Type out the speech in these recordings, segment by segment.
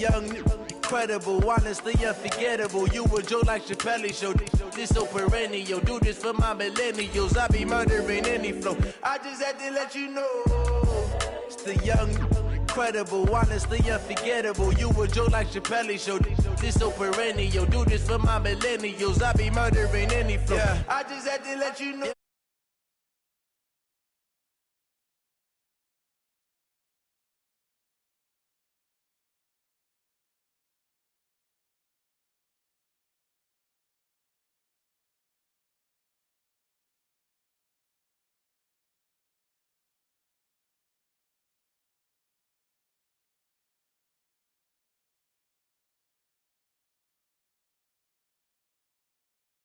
young, incredible, honestly unforgettable. You a joke like Chappelle Show. This so perennial. Do this for my millennials. I be murdering any flow. I just had to let you know. It's the young, incredible, honestly unforgettable. You a joke like Chappelle Show. This so perennial. Do this for my millennials. I be murdering any flow. I just had to let you know.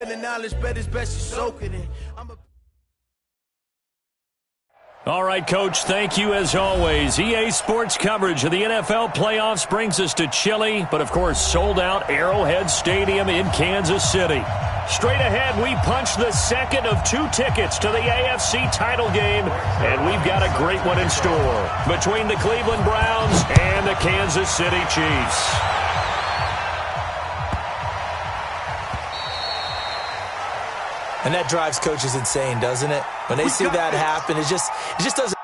The knowledge, but it's best you soak it in. All right, Coach, thank you as always. EA Sports coverage of the NFL playoffs brings us to Chile, but of course sold out Arrowhead Stadium in Kansas City. Straight ahead, we punch the second of 2 tickets to the AFC title game, and we've got a great one in store between the Cleveland Browns and the Kansas City Chiefs. And that drives coaches insane, doesn't it? When they see that happen, it just doesn't.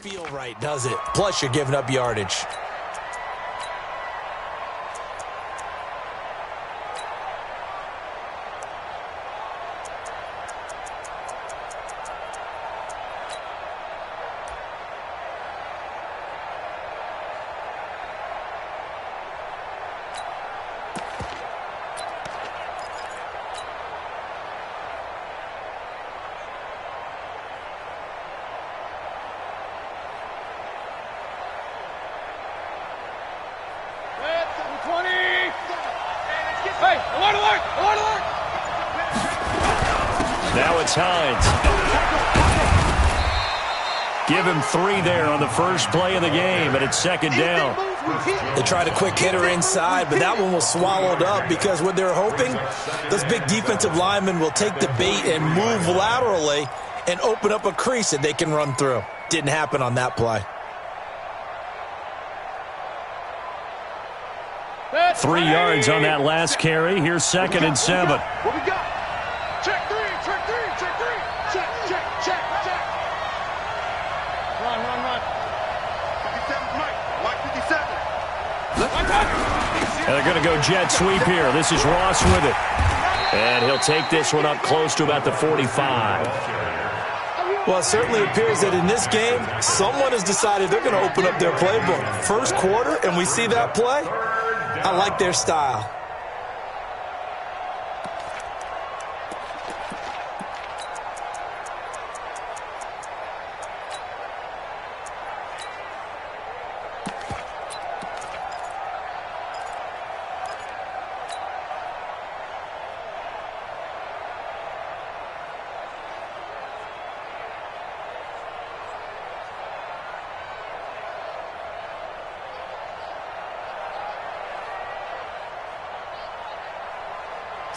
Feel right, does it? Plus, you're giving up yardage. Now it's Hines. Give him 3 there on the first play of the game, and it's second down. They tried a quick hitter inside, but that one was swallowed up because what they're hoping, those big defensive linemen will take the bait and move laterally and open up a crease that they can run through. Didn't happen on that play. 3 yards on that last carry. Here's second and 7. What we got? Check 3, check 3, check 3. Check, check, check, check. Run. 57's Mike. Mike 57. And they're going to go jet sweep here. This is Ross with it. And he'll take this one up close to about the 45. Well, it certainly appears that in this game, someone has decided they're going to open up their playbook. First quarter, and we see that play. I like their style.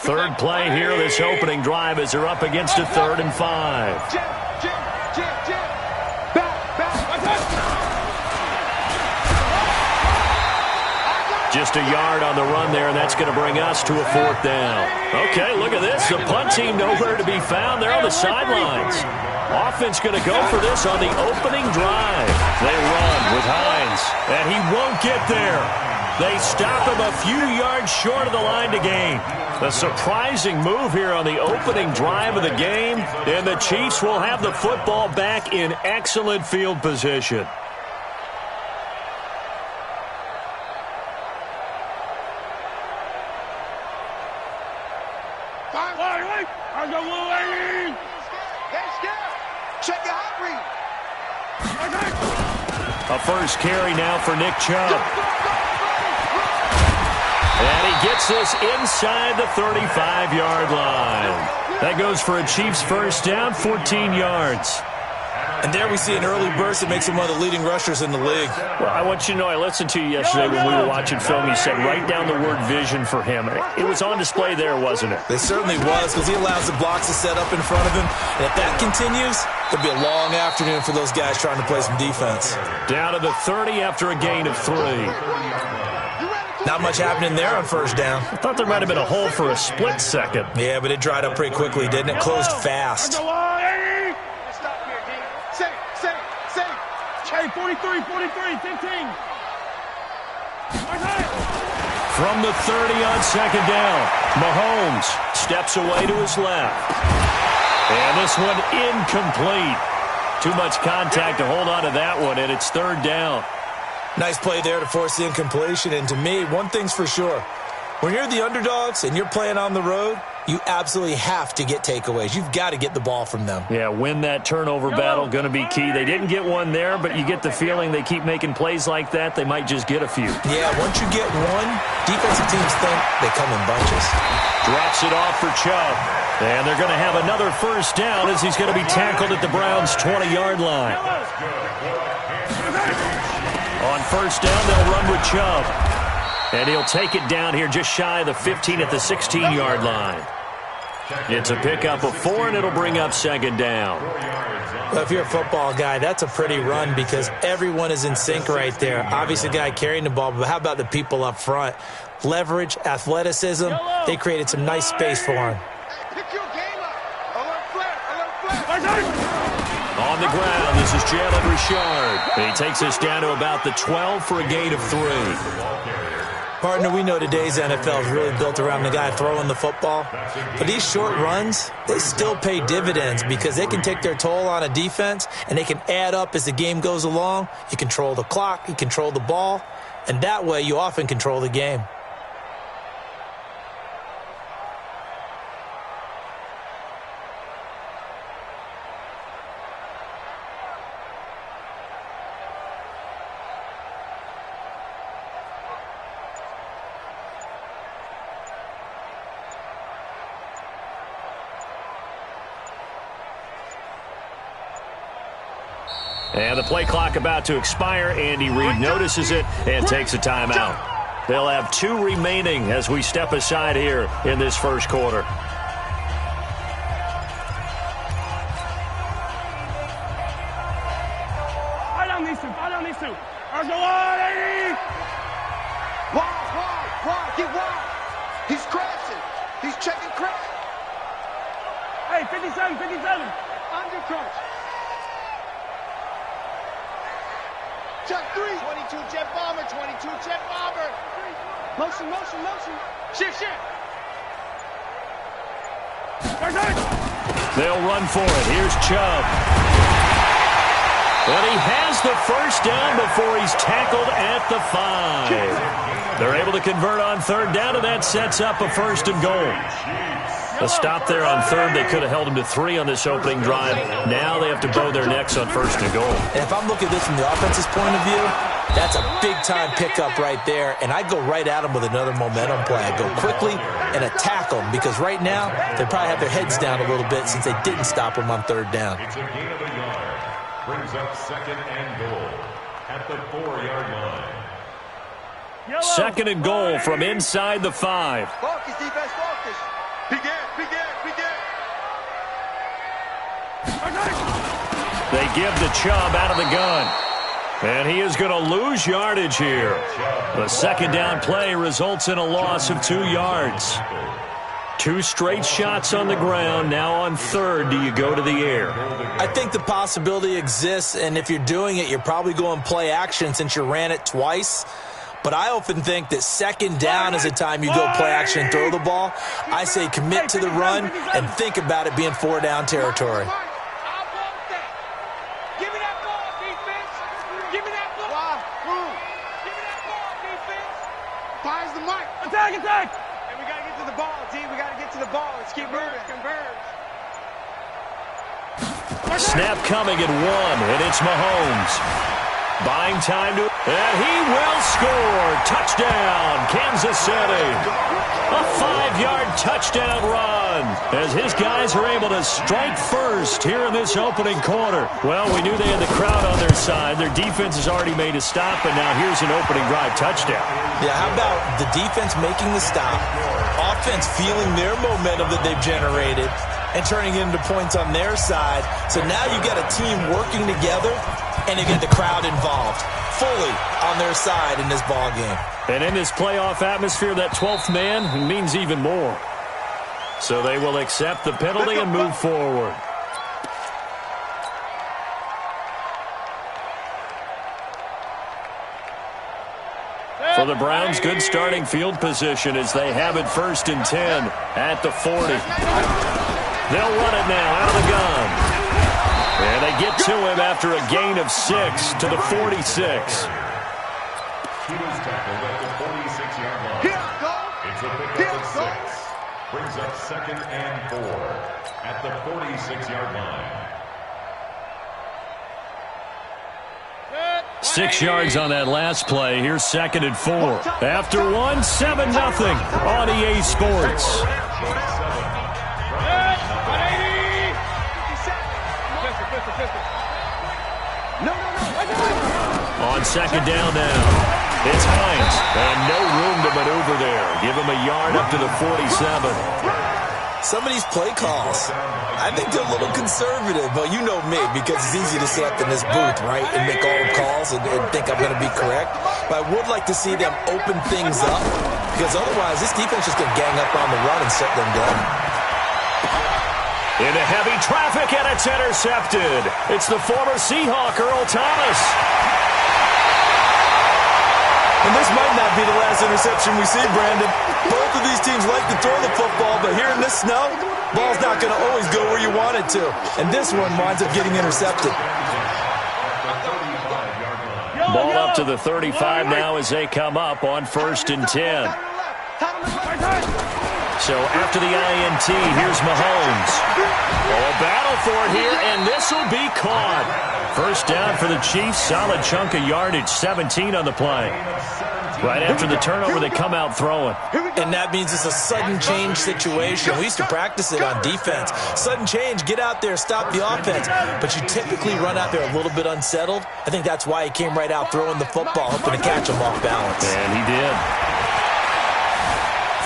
Third play here, this opening drive as they're up against a 3rd and 5. Just a yard on the run there, and that's going to bring us to a 4th down. Okay, look at this. The punt team nowhere to be found. They're on the sidelines. Offense going to go for this on the opening drive. They run with Hines, and he won't get there. They stop him a few yards short of the line to gain. A surprising move here on the opening drive of the game, and the Chiefs will have the football back in excellent field position. A first carry now for Nick Chubb. And he gets this inside the 35-yard line. That goes for a Chiefs first down, 14 yards. And there we see an early burst that makes him one of the leading rushers in the league. Well, I want you to know, I listened to you yesterday when we were watching film. You said write down the word vision for him. It was on display there, wasn't it? It certainly was, because he allows the blocks to set up in front of him. And if that continues, it'll be a long afternoon for those guys trying to play some defense. Down to the 30 after a gain of 3. Not much happening there on first down. I thought there might have been a hole for a split second. Yeah, but it dried up pretty quickly, didn't it? Closed fast. Hey, 43, 15. From the 30 on second down, Mahomes steps away to his left. And this one incomplete. Too much contact to hold on to that one, and it's third down. Nice play there to force the incompletion. And to me, one thing's for sure. When you're the underdogs and you're playing on the road, you absolutely have to get takeaways. You've got to get the ball from them. Yeah, win that turnover battle, going to be key. They didn't get one there, but you get the feeling they keep making plays like that, they might just get a few. Yeah, once you get one, defensive teams think they come in bunches. Drops it off for Chubb. And they're going to have another first down as he's going to be tackled at the Browns' 20-yard line. On first down, they'll run with Chubb. And he'll take it down here just shy of the 15 at the 16-yard line. It's a pickup of 4, and it'll bring up second down. Well, if you're a football guy, that's a pretty run because everyone is in sync right there. Obviously, the guy carrying the ball, but how about the people up front? Leverage, athleticism, they created some nice space for him. On the ground, this is Jalen Richard. He takes us down to about the 12 for a gain of 3. Partner, we know today's NFL is really built around the guy throwing the football. But these short runs, they still pay dividends because they can take their toll on a defense, and they can add up as the game goes along. You control the clock, you control the ball, and that way you often control the game. And the play clock about to expire. Andy Reid notices it and takes a timeout. They'll have 2 remaining as we step aside here in this first quarter. Fire down these two. Let's go, Wide, get wide. He's crashing. He's checking crash. Hey, 57. Under crunch. Check 3. 22 jet bomber. Motion. Shift. They'll run for it. Here's Chubb. And he has the first down before he's tackled at the 5. They're able to convert on third down, and that sets up a first and goal. A stop there on third. They could have held him to 3 on this opening drive. Now they have to bow their necks on first and goal. And if I'm looking at this from the offense's point of view, that's a big-time pickup right there, and I'd go right at him with another momentum play. I'd go quickly and attack them because right now they probably have their heads down a little bit since they didn't stop him on third down. It's a gain of a yard. Brings up second and goal at the 4-yard line. Second and goal from inside the 5. Focus, defense, focus. Begin. They give the Chubb out of the gun. And he is going to lose yardage here. The second down play results in a loss of 2 yards. 2 straight shots on the ground. Now on third, do you go to the air? I think the possibility exists, and if you're doing it, you're probably going play action since you ran it twice. But I often think that second down is the time you go play action and throw the ball. I say commit to the run and think about it being 4-down territory. Attack! And we got to get to the ball, T. We got to get to the ball. Let's keep moving. Converge. Snap coming at 1, and it's Mahomes. Buying time to... And he will score. Touchdown, Kansas City. A 5-yard touchdown run as his guys are able to strike first here in this opening quarter. Well, we knew they had the crowd on their side. Their defense has already made a stop, and now here's an opening drive touchdown. Yeah, how about the defense making the stop, offense feeling their momentum that they've generated, and turning it into points on their side. So now you got a team working together, and you get the crowd involved fully on their side in this ball game. And in this playoff atmosphere, that 12th man means even more. So they will accept the penalty and move forward. For the Browns, good starting field position as they have it 1st and 10 at the 40. They'll run it now out of the gun. And they get to him after a gain of 6 to the 46. He was tackled at the 46-yard line. It's a pickup of 6. Brings up 2nd and 4 at the 46-yard line. 6 yards on that last play. Here's 2nd and 4. After 1, 7-0 on EA Sports. On 2nd down now, it's Hines, and no room to maneuver there. Give him a yard up to the 47. Some of these play calls, I think they're a little conservative, but you know me, because it's easy to sit up in this booth, right, and make all the calls and think I'm going to be correct. But I would like to see them open things up, because otherwise this defense is going to gang up on the run and shut them down. Into heavy traffic, and it's intercepted. It's the former Seahawk, Earl Thomas. And this might not be the last interception we see, Brandon. Both of these teams like to throw the football, but here in this snow, ball's not going to always go where you want it to. And this one winds up getting intercepted. Ball up to the 35 now as they come up on 1st and 10. So after the INT, here's Mahomes. Oh, battle for it here, and this will be caught. 1st down for the Chiefs. Solid chunk of yardage, 17 on the play. Right after the turnover, they come out throwing. And that means it's a sudden change situation. We used to practice it on defense. Sudden change, get out there, stop the offense. But you typically run out there a little bit unsettled. I think that's why he came right out throwing the football, hoping to catch him off balance. And he did.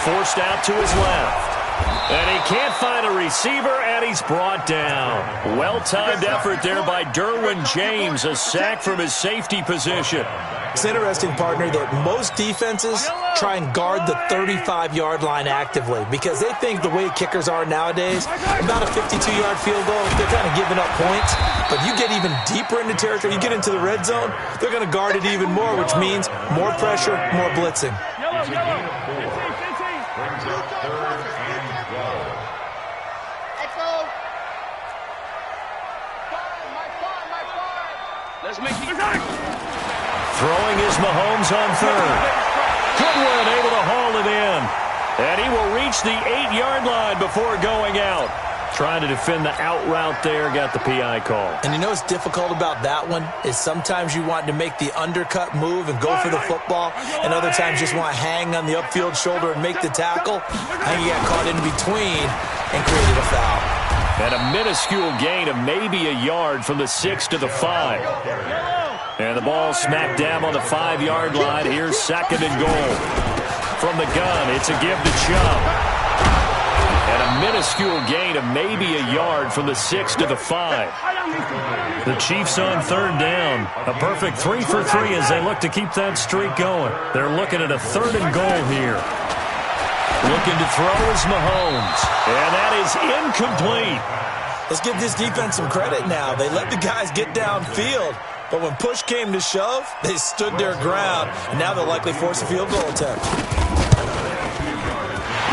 Forced out to his left. And he can't find a receiver, and he's brought down. Well-timed effort there by Derwin James, a sack from his safety position. It's interesting, partner, that most defenses try and guard the 35-yard line actively because they think the way kickers are nowadays, about a 52-yard field goal, they're kind of giving up points. But you get even deeper into territory, you get into the red zone, they're going to guard it even more, which means more pressure, more blitzing. Brings up 3rd and 12. Let's make it. Throwing is Mahomes on 3rd. Goodwin able to haul it in. And he will reach the 8-yard line before going out. Trying to defend the out route there, got the PI call. And you know what's difficult about that one is sometimes you want to make the undercut move and go for the football, and other times you just want to hang on the upfield shoulder and make the tackle. I think he got caught in between and created a foul. And a minuscule gain of maybe a yard from the 6 to the 5. And the ball smacked down on the 5-yard line. Here's 2nd and goal. From the gun, it's a give to Chubb. And a minuscule gain of maybe a yard from the 6 to the 5. The Chiefs on 3rd down. A perfect 3 for 3 as they look to keep that streak going. They're looking at a 3rd and goal here. Looking to throw is Mahomes. And that is incomplete. Let's give this defense some credit now. They let the guys get downfield, but when push came to shove, they stood their ground, and now they'll likely force a field goal attempt.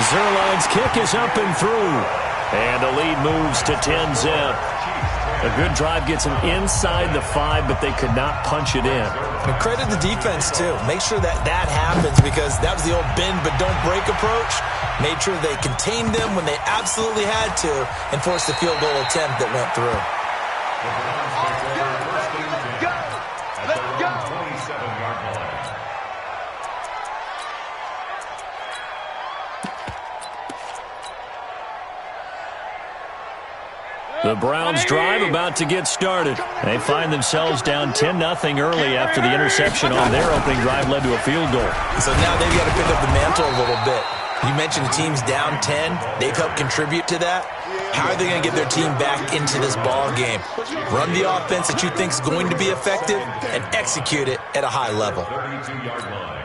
Zerline's kick is up and through. And the lead moves to 10-zip. A good drive gets them inside the 5, but they could not punch it in. And credit the defense, too. Make sure that happens, because that was the old bend but don't break approach. Made sure they contained them when they absolutely had to and forced the field goal attempt that went through. Let's go. 27-yard line. The Browns drive about to get started. They find themselves down 10-0 early after the interception on their opening drive led to a field goal. So now they've got to pick up the mantle a little bit. You mentioned the team's down 10. They've helped contribute to that. How are they going to get their team back into this ball game? Run the offense that you think is going to be effective and execute it at a high level. 32-yard line.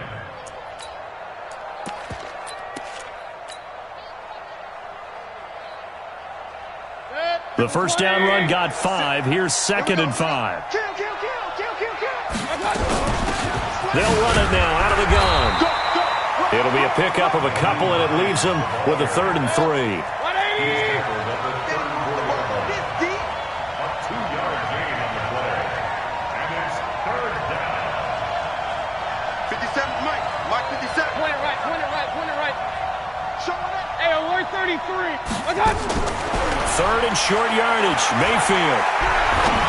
The first down run got 5. Here's 2nd and 5. They'll run it now out of the gun. It'll be a pickup of a couple, and it leaves them with a 3rd and 3. A 2-yard gain on the play. And it's 3rd down. 57, Mike 57. Point it right. Showing it. Hey, alert 33. I got you. 3rd and short yardage. Mayfield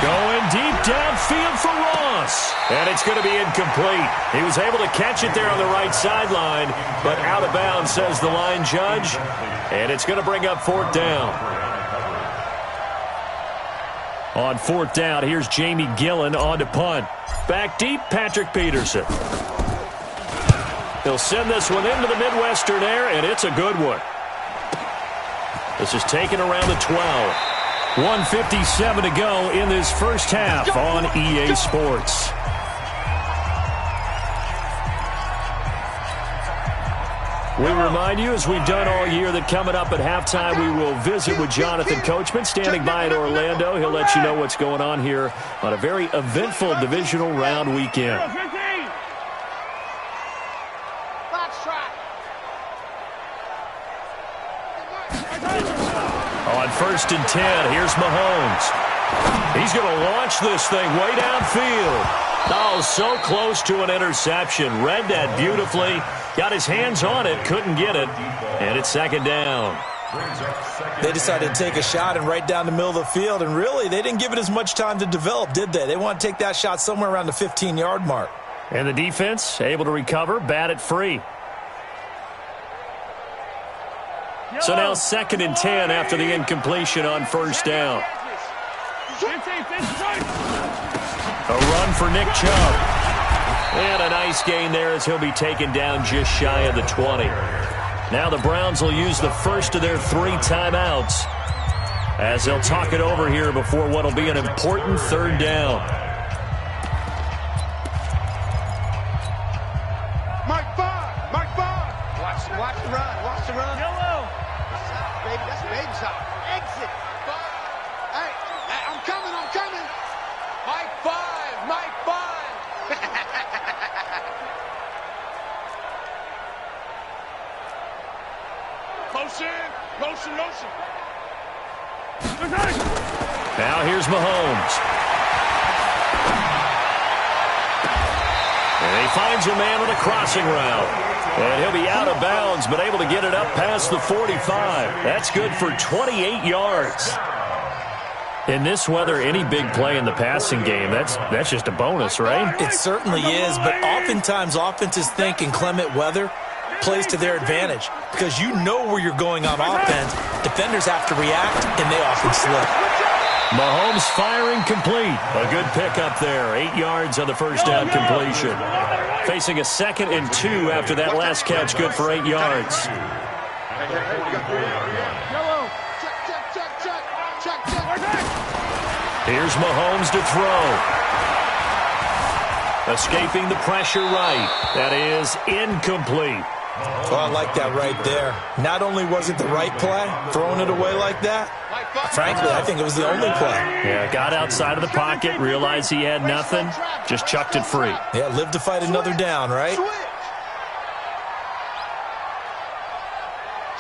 going deep downfield for Ross. And it's going to be incomplete. He was able to catch it there on the right sideline, but out of bounds, says the line judge. And it's going to bring up 4th down. On 4th down, here's Jamie Gillen on to punt. Back deep, Patrick Peterson. He'll send this one into the Midwestern air, and it's a good one. This is taken around the 12. 1:57 to go in this first half on EA Sports. We remind you, as we've done all year, that coming up at halftime, we will visit with Jonathan Coachman, standing by in Orlando. He'll let you know what's going on here on a very eventful divisional round weekend. On 1st and 10, here's Mahomes. He's going to launch this thing way downfield. Oh, so close to an interception. Read that beautifully. Got his hands on it, couldn't get it. And it's 2nd down. They decided to take a shot and right down the middle of the field, and really, they didn't give it as much time to develop, did they? They want to take that shot somewhere around the 15-yard mark. And the defense able to recover, bat it free. So now 2nd and 10 after the incompletion on 1st down. A run for Nick Chubb. And a nice gain there as he'll be taken down just shy of the 20. Now the Browns will use the first of their 3 timeouts as they'll talk it over here before what will be an important 3rd down. Mike 5. Watch the run. Yellow. Baby, that's baby shot. Exit. 5. Hey, I'm coming. Mike 5. Motion. Now here's Mahomes. And he finds a man on a crossing route. And he'll be out of bounds, but able to get it up past the 45. That's good for 28 yards. In this weather, any big play in the passing game, that's just a bonus, right? It certainly is, but oftentimes offenses think inclement weather plays to their advantage because you know where you're going on offense. Defenders have to react, and they often slip. Mahomes firing complete. A good pickup there. 8 yards on the first down completion. Facing a 2nd and 2 after that last catch. Good for 8 yards. Here's Mahomes to throw. Escaping the pressure right. That is incomplete. Well, I like that right there. Not only was it the right play, throwing it away like that, frankly, I think it was the only play. Yeah, got outside of the pocket, realized he had nothing, just chucked it free. Yeah, live to fight another down, right?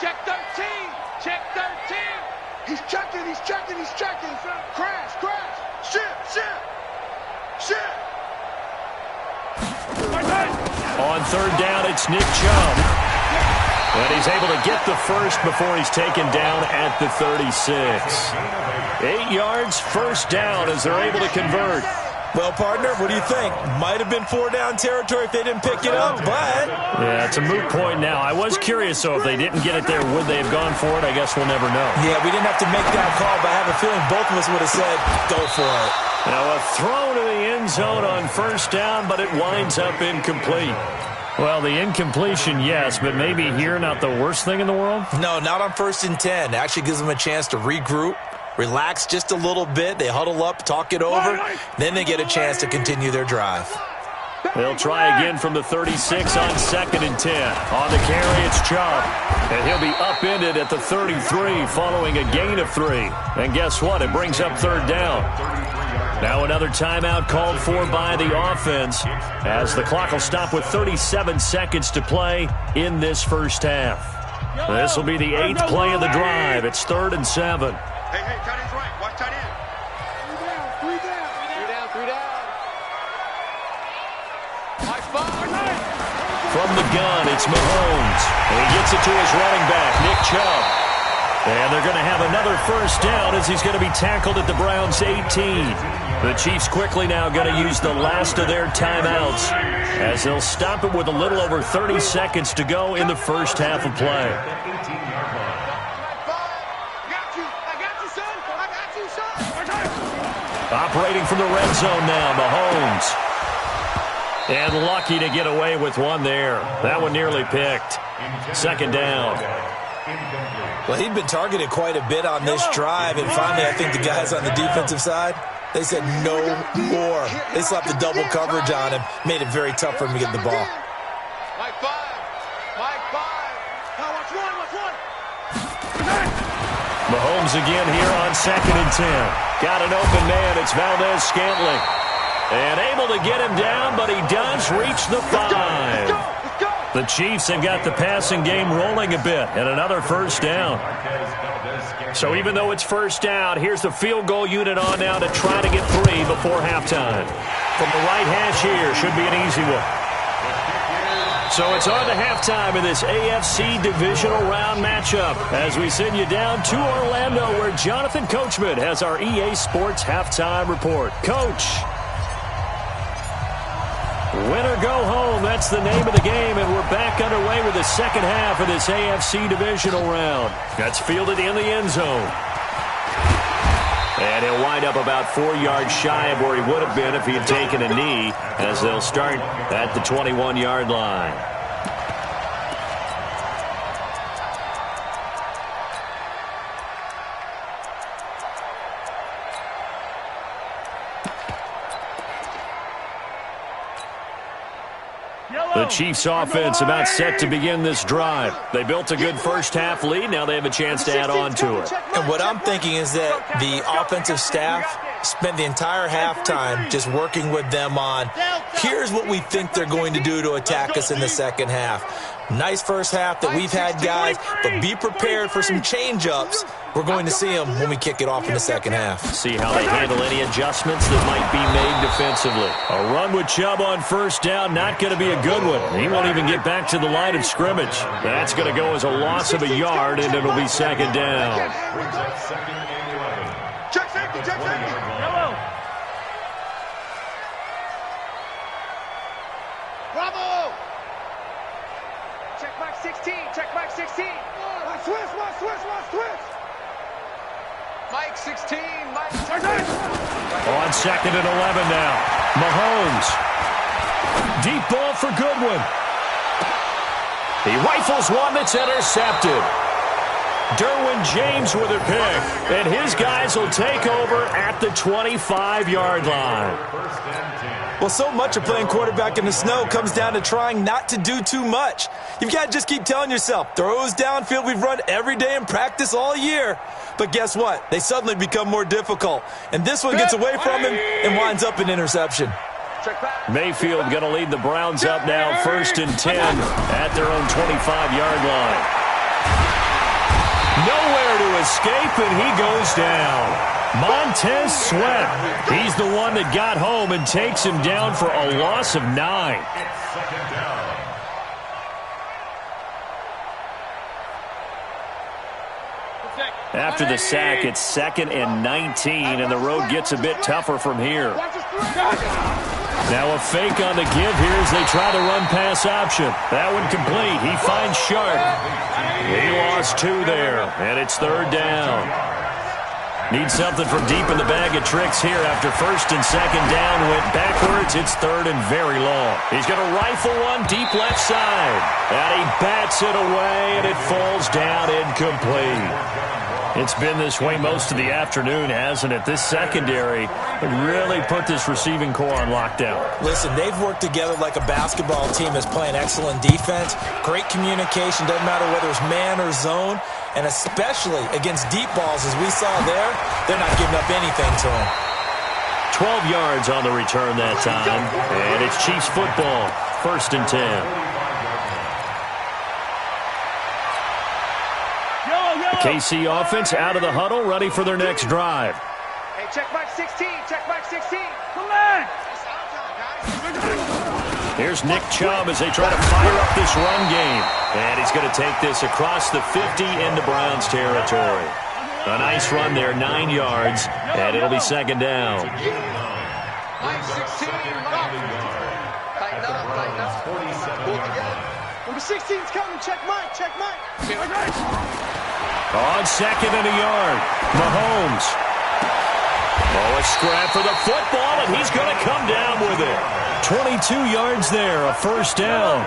Check 13. Check 13. He's checking. He's checking. He's checking. Crash. Crash. Shit. On third down, it's Nick Chubb. And he's able to get the first before he's taken down at the 36. 8 yards, first down as they're able to convert. Well, partner, what do you think? Might have been 4-down territory if they didn't pick it up, but... Yeah, it's a moot point now. I was curious, though, if they didn't get it there, would they have gone for it? I guess we'll never know. Yeah, we didn't have to make that call, but I have a feeling both of us would have said, go for it. Now, a throw to the end zone on first down, but it winds up incomplete. Well, the incompletion, yes, but maybe here not the worst thing in the world? No, not on 1st and 10. It actually gives them a chance to regroup, relax just a little bit. They huddle up, talk it over. Then they get a chance to continue their drive. They'll try again from the 36 on 2nd and 10. On the carry, it's Chubb. And he'll be upended at the 33 following a gain of 3. And guess what? It brings up third down. Now another timeout called for by the offense as the clock will stop with 37 seconds to play in this first half. This will be the 8th play of the drive. It's 3rd and 7. Hey, tight end's right. Watch tight end. 3 down. From the gun, it's Mahomes. And he gets it to his running back, Nick Chubb. And they're going to have another first down as he's going to be tackled at the Browns' 18. The Chiefs quickly now going to use the last of their timeouts as they'll stop it with a little over 30 seconds to go in the first half of play. Operating from the red zone now, Mahomes. And lucky to get away with one there. That one nearly picked. 2nd down. Well, he'd been targeted quite a bit on this drive, and finally I think the guys on the defensive side, they said no more. They slapped the double coverage on him, made it very tough for him to get the ball. Mike 5. Now watch one. Mahomes again here on 2nd and 10. Got an open man. It's Valdez-Scantling. And able to get him down, but he does reach the 5. The Chiefs have got the passing game rolling a bit, and another first down. So even though it's first down, here's the field goal unit on now to try to get 3 before halftime. From the right hash here, should be an easy one. So it's on to halftime in this AFC divisional round matchup as we send you down to Orlando where Jonathan Coachman has our EA Sports halftime report. Coach. Win or go home, that's the name of the game, and we're back underway with the second half of this AFC divisional round. That's fielded in the end zone. And he'll wind up about 4 yards shy of where he would have been if he had taken a knee, as they'll start at the 21-yard line. The Chiefs offense about set to begin this drive. They built a good first half lead. Now they have a chance to add on to it. And what I'm thinking is that the offensive staff spent the entire halftime just working with them on, here's what we think they're going to do to attack us in the second half. Nice first half that we've had, guys, but be prepared for some change-ups. We're going to see them when we kick it off in the second half. See how they handle any adjustments that might be made defensively. A run with Chubb on first down, not going to be a good one. He won't even get back to the line of scrimmage. That's going to go as a loss of a yard, and it'll be second down. Check safety. Yellow. Bravo. Check back 16. Switch. Mike 16. On 2nd and 11 now. Mahomes. Deep ball for Goodwin. He rifles one that's intercepted. Derwin James with a pick. And his guys will take over at the 25-yard line. First and 10. Well, so much of playing quarterback in the snow comes down to trying not to do too much. You've got to just keep telling yourself, throws downfield we've run every day in practice all year. But guess what? They suddenly become more difficult. And this one gets away from him and winds up an interception. Mayfield going to lead the Browns up now, 1st and 10 at their own 25-yard line. Nowhere to escape, and he goes down. Montez Sweat. He's the one that got home and takes him down for a loss of 9. After the sack, it's 2nd and 19, and the road gets a bit tougher from here. Now a fake on the give here as they try the run-pass option. That one complete. He finds Sharp. He lost 2 there, and it's 3rd down. Needs something from deep in the bag of tricks here after 1st and 2nd down. Went backwards. It's 3rd and very long. He's going to rifle one deep left side. And he bats it away, and it falls down incomplete. It's been this way most of the afternoon, hasn't it? This secondary really put this receiving core on lockdown. Listen, they've worked together like a basketball team that's playing excellent defense. Great communication, doesn't matter whether it's man or zone. And especially against deep balls, as we saw there, they're not giving up anything to them. 12 yards on the return that time. And it's Chiefs football, 1st and 10. The KC offense out of the huddle, ready for their next drive. Hey, check Mike 16. Check Mike 16. Come on. Here's Nick Chubb as they try to fire up this run game. And he's going to take this across the 50 into Browns territory. A nice run there, 9 yards, and it'll be 2nd down. Mike 16. Tighten up. Pull together. Number 16's coming. Check Mike. Check Mike. On 2nd and a yard, Mahomes. Oh, a scrap for the football, and he's going to come down with it. 22 yards there, a 1st down.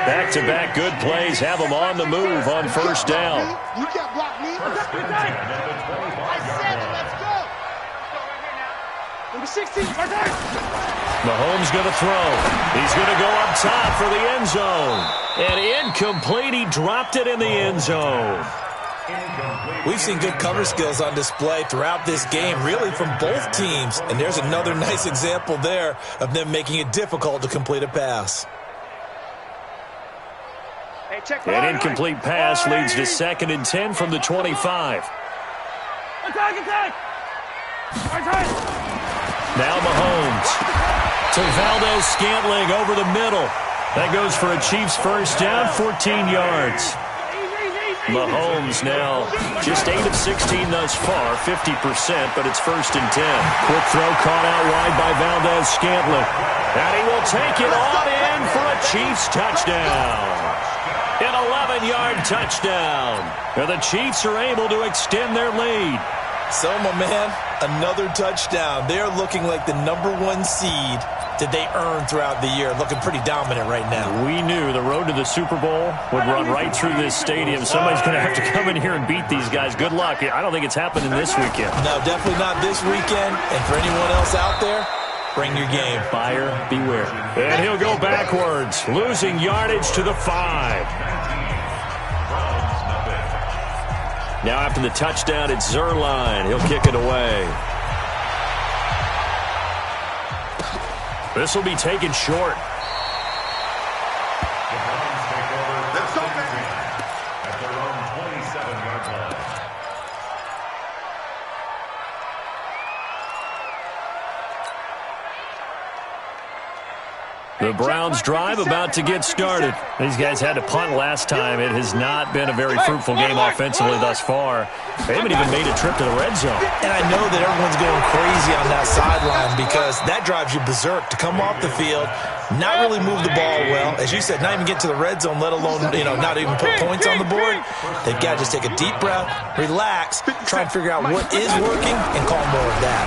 Back-to-back good plays have them on the move on 1st down. You can't block me. I said it, let's go. Number 16. Mahomes going to throw. He's going to go up top for the end zone. And incomplete, he dropped it in the end zone. We've seen good cover skills on display throughout this game, really from both teams. And there's another nice example there of them making it difficult to complete a pass. An incomplete pass leads to 2nd and 10 from the 25. Now Mahomes to Valdez-Scantling over the middle. That goes for a Chiefs 1st down, 14 yards. Mahomes now just 8 of 16 thus far, 50%, but it's 1st and 10. Quick throw caught out wide by Valdez-Scantling. And he will take it on in for a Chiefs touchdown. An 11-yard touchdown. And the Chiefs are able to extend their lead. So, my man, another touchdown. They're looking like the #1 seed that they earned throughout the year. Looking pretty dominant right now. We knew the road to the Super Bowl would run right through this stadium. Somebody's going to have to come in here and beat these guys. Good luck. I don't think it's happening this weekend. No, definitely not this weekend. And for anyone else out there, bring your game. Buyer beware. And he'll go backwards, losing yardage to the 5. Now after the touchdown, it's Zerline. He'll kick it away. This will be taken short. The Browns take over at their own 27-yard line. The Browns drive about to get started. These guys had to punt last time. It has not been a very fruitful game offensively thus far. They haven't even made a trip to the red zone. And I know that everyone's going crazy on that sideline because that drives you berserk to come off the field, not really move the ball well. As you said, not even get to the red zone, let alone, not even put points on the board. They've got to just take a deep breath, relax, try and figure out what is working, and call more of that.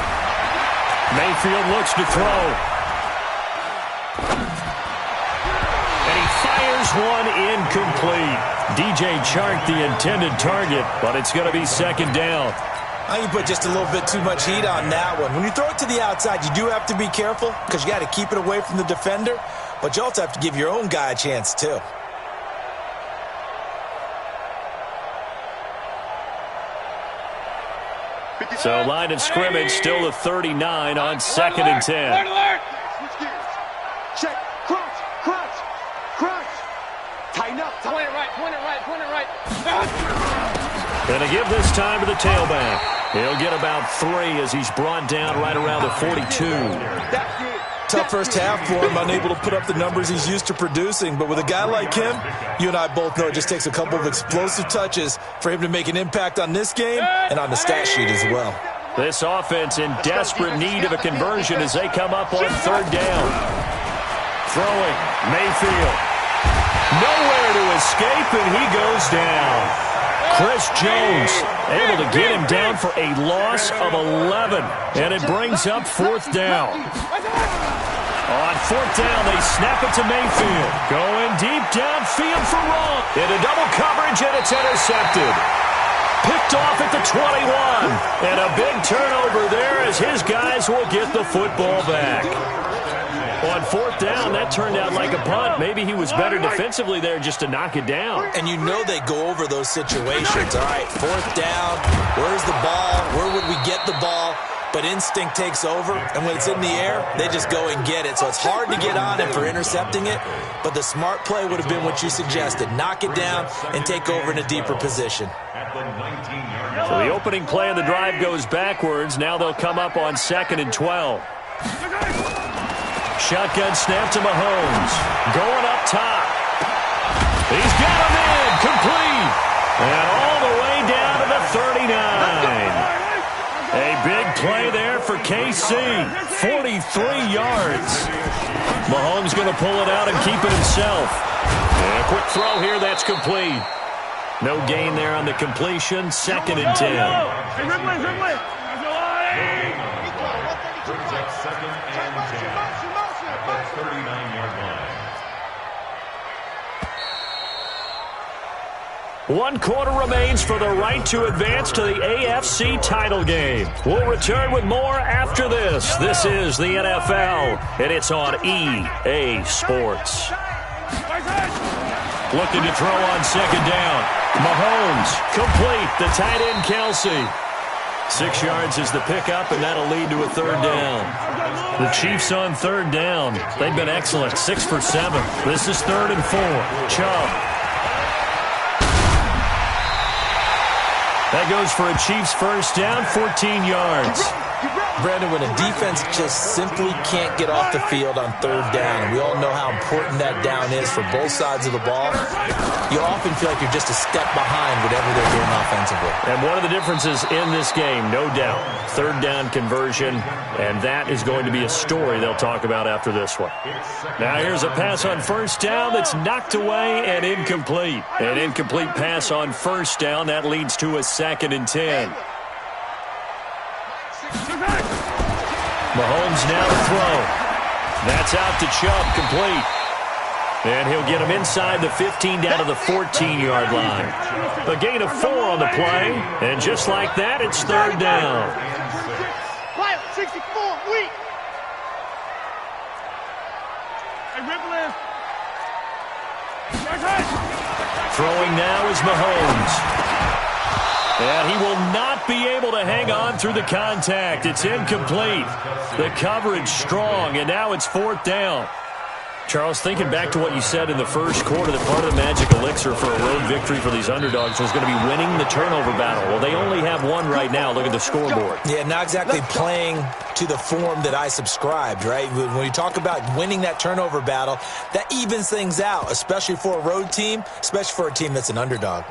Mayfield looks to throw. And he fires one incomplete. DJ Chark the intended target, but it's going to be 2nd down. I think you put just a little bit too much heat on that one. When you throw it to the outside, you do have to be careful because you got to keep it away from the defender, but you also have to give your own guy a chance too. So line of scrimmage still the 39 on 2nd and 10. Check, crunch. Tighten up. Point it right. Gonna give this time to the tailback. He'll get about 3 as he's brought down right around the 42. Tough first half for him, unable to put up the numbers he's used to producing. But with a guy like him, you and I both know it just takes a couple of explosive touches for him to make an impact on this game and on the stat sheet as well. This offense in desperate need of a conversion as they come up on 3rd down. Throwing, Mayfield. Nowhere to escape, and he goes down. Chris Jones able to get him down for a loss of 11, and it brings up 4th down. On 4th down, they snap it to Mayfield. Going deep downfield for Wrong. Into double coverage, and it's intercepted. Picked off at the 21. And a big turnover there as his guys will get the football back. On 4th down, that turned out like a punt. Maybe he was better defensively there just to knock it down. And you know they go over those situations. All right, 4th down, where's the ball? Where would we get the ball? But instinct takes over, and when it's in the air, they just go and get it. So it's hard to get on him for intercepting it, but the smart play would have been what you suggested. Knock it down and take over in a deeper position. So the opening play of the drive goes backwards. Now they'll come up on 2nd and 12. Shotgun snap to Mahomes. Going up top. He's got him in. Complete. And all the way down to the 39. A big play there for KC. 43 yards. Mahomes going to pull it out and keep it himself. And a quick throw here. That's complete. No gain there on the completion. 2nd and 10. Brings up 2nd and 10 at the 39-yard line. 1 quarter remains for the right to advance to the AFC title game. We'll return with more after this. This is the NFL, and it's on EA Sports. Looking to throw on 2nd down. Mahomes, complete. The tight end, Kelsey. 6 yards is the pickup, and that'll lead to a 3rd down. The Chiefs on 3rd down. They've been excellent, 6 for 7. This is 3rd and 4. Chubb. That goes for a Chiefs 1st down, 14 yards. Brandon, when a defense just simply can't get off the field on 3rd down, and we all know how important that down is for both sides of the ball, you often feel like you're just a step behind whatever they're doing offensively. And one of the differences in this game, no doubt, 3rd down conversion, and that is going to be a story they'll talk about after this one. Now here's a pass on 1st down that's knocked away and incomplete. An incomplete pass on 1st down, that leads to a 2nd and 10. Mahomes now to throw. That's out to Chubb, complete. And he'll get him inside the 15 down to the 14-yard line. A gain of 4 on the play, and just like that, it's 3rd down. 64, weak. Throwing now is Mahomes. And he will not be able to hang on through the contact. It's incomplete. The coverage strong, and now it's 4th down. Charles, thinking back to what you said in the first quarter, that part of the magic elixir for a road victory for these underdogs was going to be winning the turnover battle. Well, they only have one right now. Look at the scoreboard. Yeah, not exactly playing to the form that I subscribed, right? When you talk about winning that turnover battle, that evens things out, especially for a road team, especially for a team that's an underdog.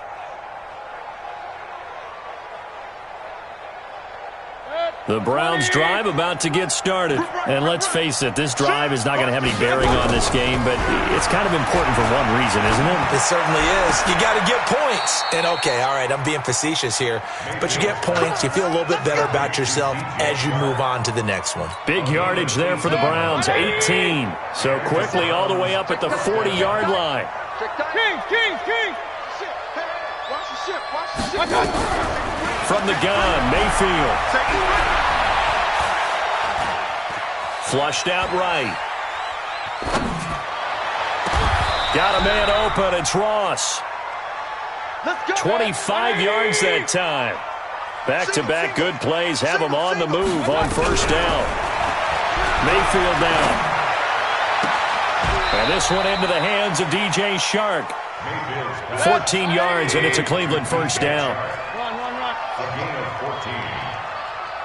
The Browns drive about to get started. And let's face it, this drive is not going to have any bearing on this game, but it's kind of important for one reason, isn't it? It certainly is. You got to get points. And okay, all right, I'm being facetious here, but you get points, you feel a little bit better about yourself as you move on to the next one. Big yardage there for the Browns, 18. So quickly all the way up at the 40-yard line. King! Watch the ship! From the gun, Mayfield. Flushed out right. Got a man open. It's Ross. 25 yards that time. Back-to-back good plays have him on the move on first down. Mayfield down. And this one into the hands of DJ Shark. 14 yards, and it's a Cleveland first down. Run. A gain of 14.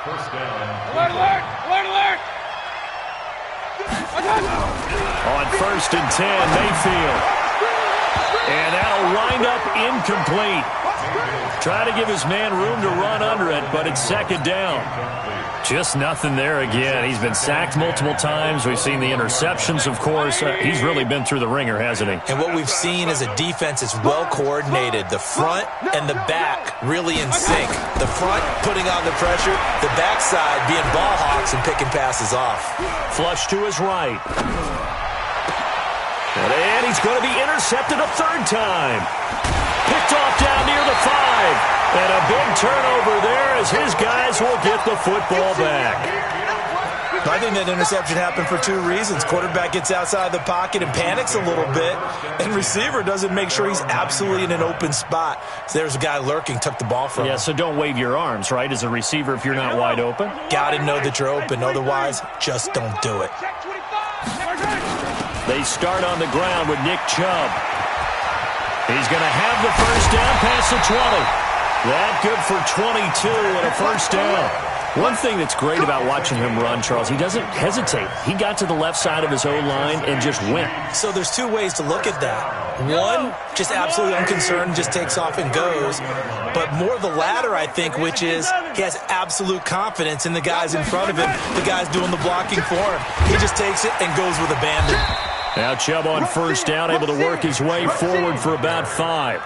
First down. Alert! On first and 10, Mayfield. And that'll wind up incomplete. Try to give his man room to run under it, but it's second down. Just nothing there again. He's been sacked multiple times. We've seen the interceptions, of course. He's really been through the ringer, hasn't he? And what we've seen is a defense is well coordinated. The front and the back really in sync. The front putting on the pressure, the backside being ball hawks and picking passes off. Flush to his right. And he's going to be intercepted a third time. Picked off down near the 5. And a big turnover there as his guys will get the football back. I think that interception happened for two reasons. Quarterback gets outside the pocket and panics a little bit, and receiver doesn't make sure he's absolutely in an open spot. So there's a guy lurking, took the ball from him. Yeah, so don't wave your arms, right, as a receiver if you're not wide open? Got to know that you're open. Otherwise, just don't do it. They start on the ground with Nick Chubb. He's going to have the first down past the 20. That good for 22 and a first down. One thing that's great about watching him run, Charles, he doesn't hesitate. He got to the left side of his O-line and just went. So there's two ways to look at that. One, just absolutely unconcerned, just takes off and goes. But more the latter, I think, which is he has absolute confidence in the guys in front of him, the guys doing the blocking for him. He just takes it and goes with abandon. Now Chubb on first down, able to work his way forward for about 5.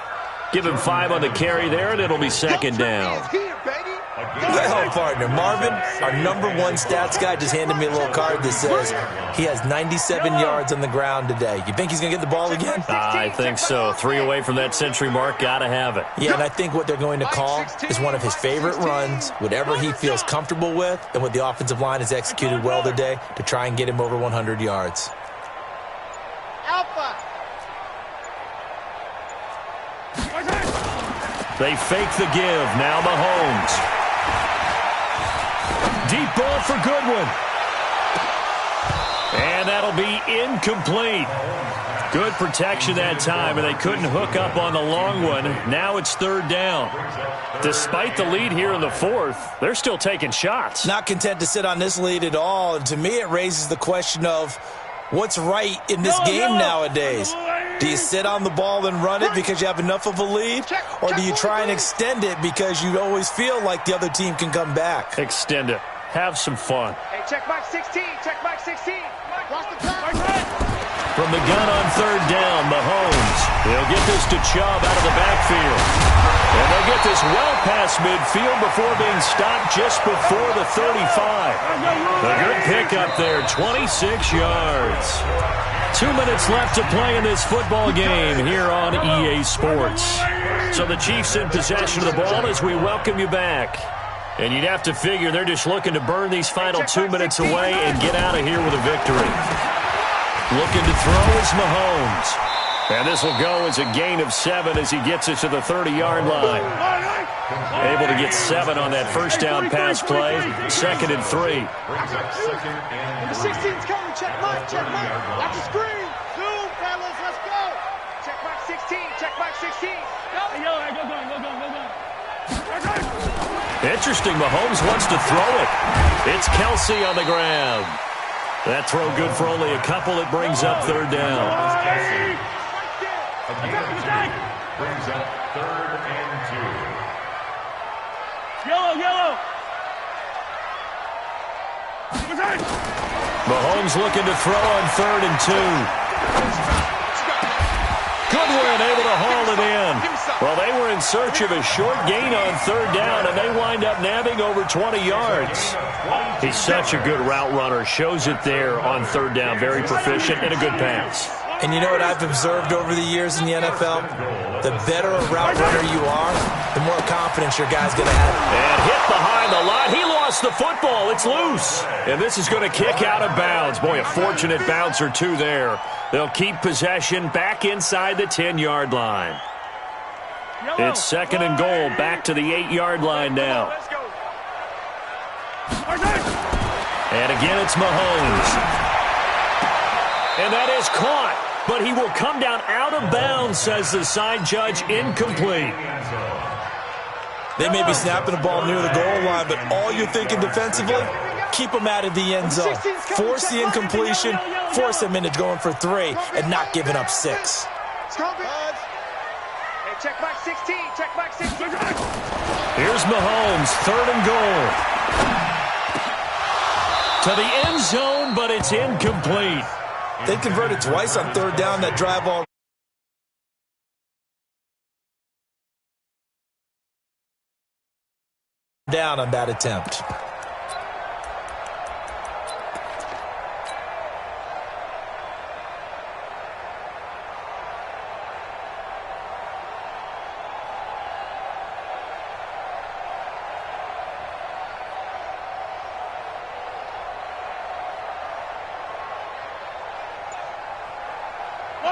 Give him 5 on the carry there, and it'll be second down. Well, partner, Marvin, our #1 stats guy, just handed me a little card that says he has 97 yards on the ground today. You think he's going to get the ball again? I think so. 3 away from that century mark, got to have it. Yeah, and I think what they're going to call is one of his favorite runs, whatever he feels comfortable with, and what the offensive line has executed well today to try and get him over 100 yards. Alpha. They fake the give. Now Mahomes. Deep ball for Goodwin. And that'll be incomplete. Good protection that time, and they couldn't hook up on the long one. Now it's third down. Despite the lead here in the fourth, they're still taking shots. Not content to sit on this lead at all. And to me, it raises the question of what's right in this game nowadays. Do you sit on the ball and run it because you have enough of a lead? Or do you try and extend it because you always feel like the other team can come back? Extend it. Have some fun. Hey, check Mike 16. Check Mike 16. Watch the time. From the gun on third down, Mahomes. They'll get this to Chubb out of the backfield. And they'll get this well past midfield before being stopped just before the 35. A good pickup there, 26 yards. 2 minutes left to play in this football game here on EA Sports. So the Chiefs in possession of the ball as we welcome you back. And you'd have to figure they're just looking to burn these final 2 minutes away and get out of here with a victory. Looking to throw is Mahomes. And this will go as a gain of 7 as he gets it to the 30-yard line. Able to get 7 on that first down pass play. 2nd and 3. Number 16's coming. Check Mike. Check Mike. Watch the screen. Zoom, fellas. Let's go. Check Mike 16. Check Mike 16. Go. Interesting. Mahomes wants to throw it. It's Kelsey on the ground. That throw good for only a couple. It brings up third down. Brings up 3rd and 2. Yellow. Mahomes looking to throw on 3rd and 2. Goodwin able to haul it in. Well, they were in search of a short gain on third down, and they wind up nabbing over 20 yards. He's such a good route runner. Shows it there on third down. Very proficient and a good pass. And you know what I've observed over the years in the NFL? The better a route runner you are, the more confidence your guy's going to have. And hit behind the line. He lost the football. It's loose. And this is going to kick out of bounds. Boy, a fortunate bounce or two there. They'll keep possession back inside the 10-yard line. It's 2nd and goal, back to the 8-yard line now. And again, it's Mahomes. And that is caught. But he will come down out of bounds, says the side judge, incomplete. They may be snapping the ball near the goal line, but all you're thinking defensively, keep them out of the end zone. Force the incompletion, force them into going for 3, and not giving up 6. Check back 16, check back 16. Here's Mahomes, 3rd and goal. To the end zone, but it's incomplete. They converted twice on 3rd down. That drive all down on that attempt.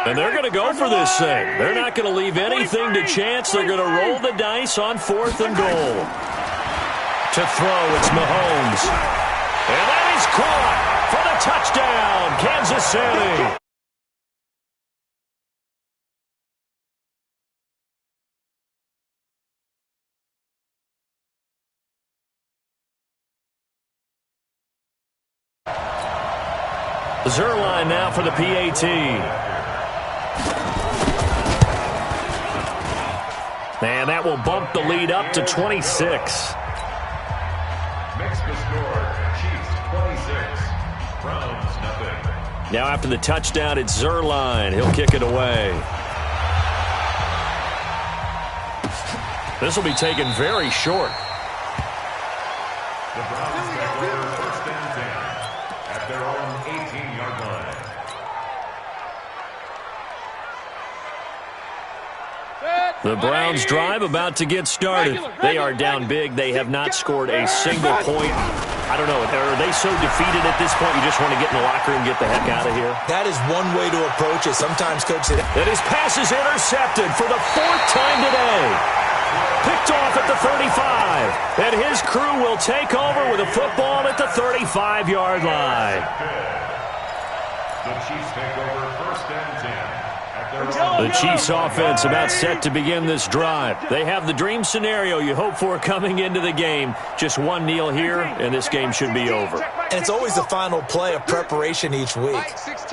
And they're going to go for this thing. They're not going to leave anything to chance. They're going to roll the dice on 4th and goal. To throw, it's Mahomes. And that is caught for the touchdown, Kansas City. Zerline now for the PAT. And that will bump the lead up to 26. Makes the score, Chiefs 26, Browns nothing. Now after the touchdown, it's Zerline. He'll kick it away. This will be taken very short. The Browns take over 1st and 10 at their own 18-yard line. The Browns drive about to get started. They are down big. They have not scored a single point. I don't know. Are they so defeated at this point you just want to get in the locker room and get the heck out of here? That is one way to approach it. Sometimes, Coach, and his pass is intercepted for the 4th time today. Picked off at the 35. And his crew will take over with a football at the 35-yard line. The Chiefs take over 1st and 10. The Chiefs offense about set to begin this drive. They have the dream scenario you hope for coming into the game. Just one kneel here, and this game should be over. And it's always the final play of preparation each week.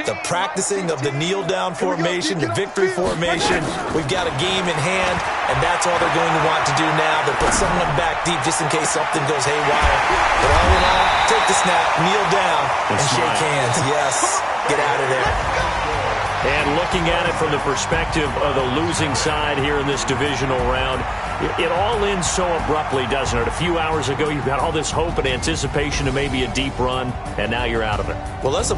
The practicing of the kneel-down formation, the victory formation. We've got a game in hand, and that's all they're going to want to do now. They'll put someone back deep just in case something goes haywire. But all in all, take the snap, kneel down, and shake hands. Yes, get out of there. And looking at it from the perspective of the losing side here in this divisional round, it all ends so abruptly, doesn't it? A few hours ago, you've got all this hope and anticipation of maybe a deep run, and now you're out of it. Well, let's